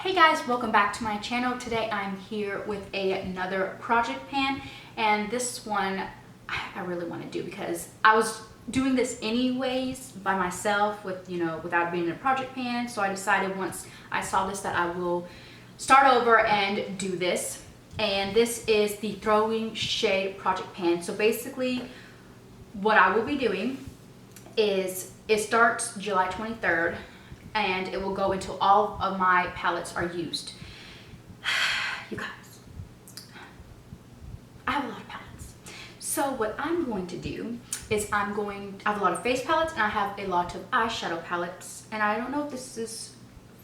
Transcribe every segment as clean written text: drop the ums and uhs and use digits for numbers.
Hey guys, welcome back to my channel. Today I'm here with another project pan, and this one I really want to do because I was doing this anyways by myself without being in a project pan. So I decided once I saw this that I will start over and do this. And this is the Throwing Shade project pan. So basically what I will be doing is it starts July 23rd. And it will go until all of my palettes are used. You guys, I have a lot of palettes. So what I'm going to do is I have a lot of face palettes and I have a lot of eyeshadow palettes. And I don't know if this is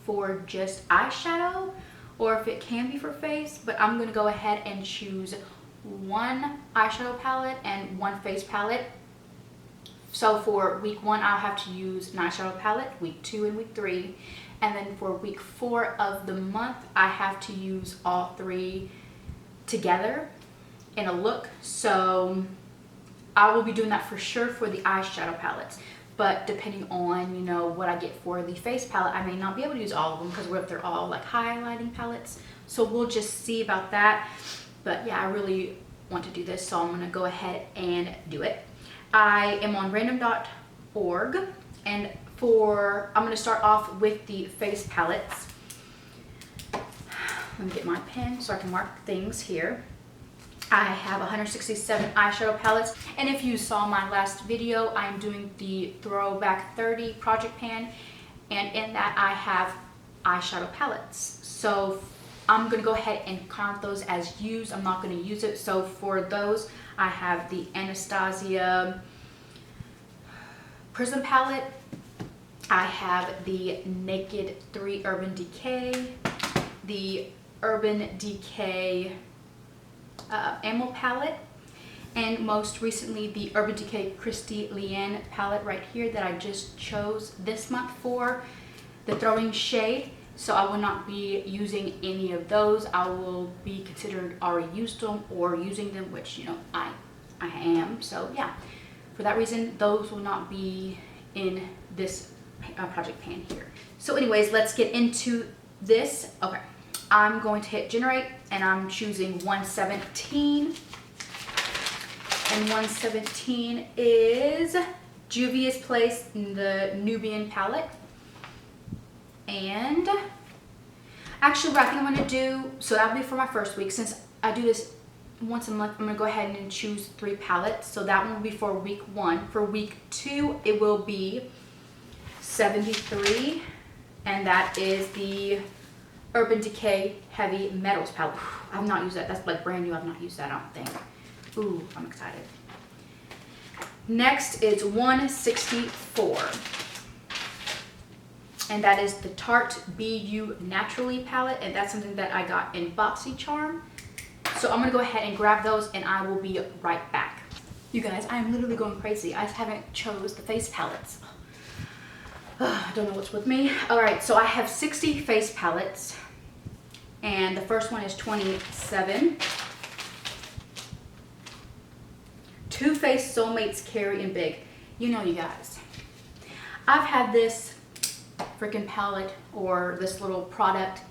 for just eyeshadow or if it can be for face, but I'm gonna go ahead and choose one eyeshadow palette and one face palette. So for week 1, I'll have to use an eyeshadow palette, week 2 and week 3. And then for week 4 of the month, I have to use all 3 together in a look. So I will be doing that for sure for the eyeshadow palettes. But depending on, what I get for the face palette, I may not be able to use all of them because what if they're all like highlighting palettes? So we'll just see about that. But yeah, I really want to do this, so I'm gonna go ahead and do it. I am on random.org, and I'm going to start off with the face palettes. Let me get my pen so I can mark things here. I have 167 eyeshadow palettes, and if you saw my last video, I'm doing the Throwback 30 project pan, and in that I have eyeshadow palettes. So I'm going to go ahead and count those as used. I'm not going to use it. So for those, I have the Anastasia Prism palette. I have the Naked 3 Urban Decay, the Urban Decay Ammo palette, and most recently the Urban Decay Leanne palette right here that I just chose this month for the Throwing Shade. So I will not be using any of those. I will be considered already used them or using them, which I am. So yeah, for that reason, those will not be in this project pan here. So anyways, let's get into this. Okay, I'm going to hit generate and I'm choosing 117. And 117 is Juvia's Place in the Nubian palette. And actually what I think I'm going to do, so that'll be for my first week. Since I do this once a month, I'm going to go ahead and choose 3 palettes. So that one will be for week 1. For week 2, it will be 73. And that is the Urban Decay Heavy Metals palette. I've not used that. That's like brand new. I've not used that, I don't think. Ooh, I'm excited. Next is 164. And that is the Tarte BU Naturally palette, and that's something that I got in BoxyCharm. So I'm gonna go ahead and grab those and I will be right back. You guys, I'm literally going crazy. I haven't chose the face palettes. I don't know what's with me. All right, so I have 60 face palettes, and the first one is 27. Too Faced Soulmates Carrie and Big. You guys, I've had this freaking palette or this little product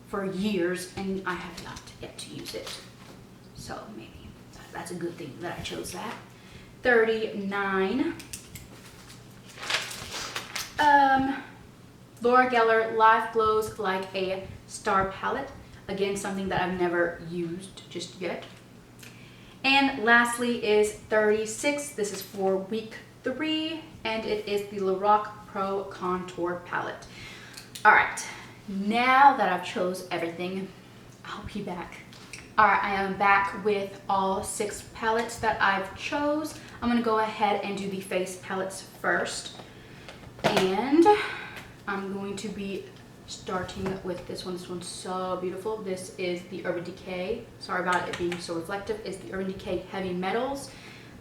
for years and I have not yet to use it. So maybe that's a good thing that I chose that. 39. Laura Geller Life Glows Like a Star palette. Again, something that I've never used just yet. And lastly is 36. This is for week 3 and it is the Lorac Pro Contour palette. All right, now that I've chose everything, I'll be back. All right, I am back with all 6 palettes that I've chose. I'm gonna go ahead and do the face palettes first. And I'm going to be starting with this one. This one's so beautiful. This is the Urban Decay. Sorry about it being so reflective. It's the Urban Decay Heavy Metals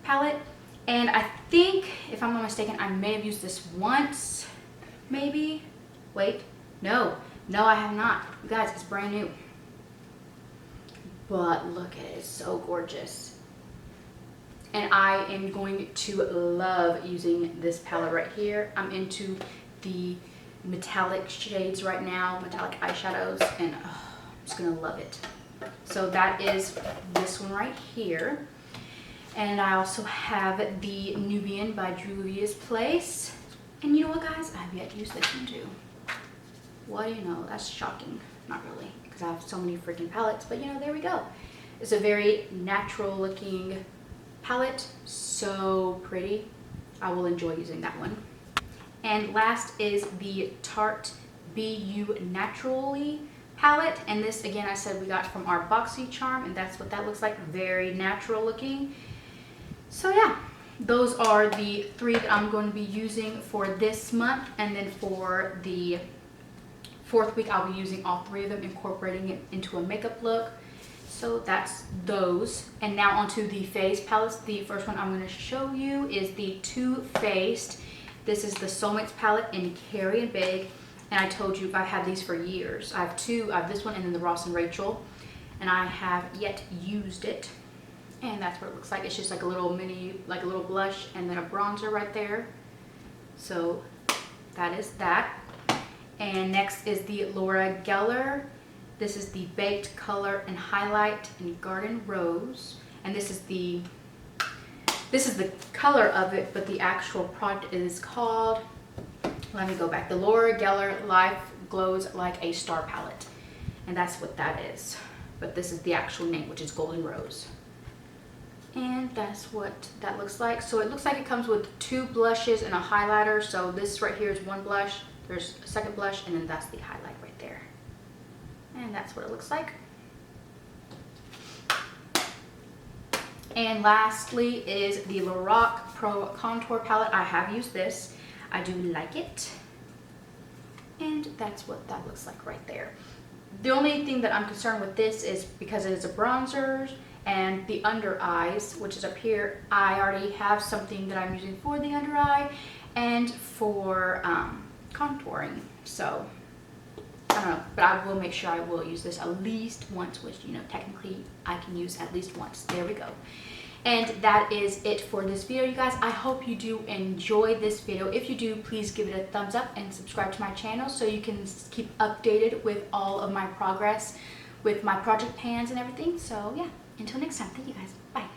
palette. And I think, if I'm not mistaken, I may have used this once, maybe. Wait, no, I have not. You guys, it's brand new. But look at it, it's so gorgeous. And I am going to love using this palette right here. I'm into the metallic shades right now, metallic eyeshadows, and I'm just gonna love it. So that is this one right here. And I also have the Nubian by Juvia's Place. And you know what, guys? I have yet to use this one too. What do you know? That's shocking. Not really, because I have so many freaking palettes, but you know, there we go. It's a very natural looking palette, so pretty. I will enjoy using that one. And last is the Tarte Be You Naturally palette, and this again I said we got from our Boxy Charm, and that's what that looks like, very natural looking. So yeah, those are the 3 that I'm going to be using for this month, and then for the 4th week I'll be using all 3 of them, incorporating it into a makeup look. So that's those. And now onto the face palettes. The first one I'm going to show you is the Too Faced. This is the Soulmates palette in Carrie and Big. And I told you I've had these for years. I have 2. I have this one and then the Ross and Rachel. And I have yet used it. And that's what it looks like. It's just like a little mini, like a little blush and then a bronzer right there. So that is that. And next is the Laura Geller. This is the Baked Color and Highlight in Garden Rose. And this is the color of it, but the actual product is called, let me go back, the Laura Geller Life Glows Like a Star palette. And that's what that is. But this is the actual name, which is Golden Rose. And that's what that looks like. So it looks like it comes with 2 blushes and a highlighter. So this right here is 1 blush, there's a 2nd blush, and then that's the highlight right there. And that's what it looks like. And lastly is the Lorac Pro Contour Palette. I have used this. I do like it. And that's what that looks like right there. The only thing that I'm concerned with this is because it is a bronzer and the under eyes, which is up here. I already have something that I'm using for the under eye and for contouring. So I don't know, but I will make sure I will use this at least once, which, you know, technically I can use at least once. There we go. And that is it for this video, you guys. I hope you do enjoy this video. If you do, please give it a thumbs up and subscribe to my channel so you can keep updated with all of my progress with my project pans and everything. So yeah, until next time, thank you guys. Bye.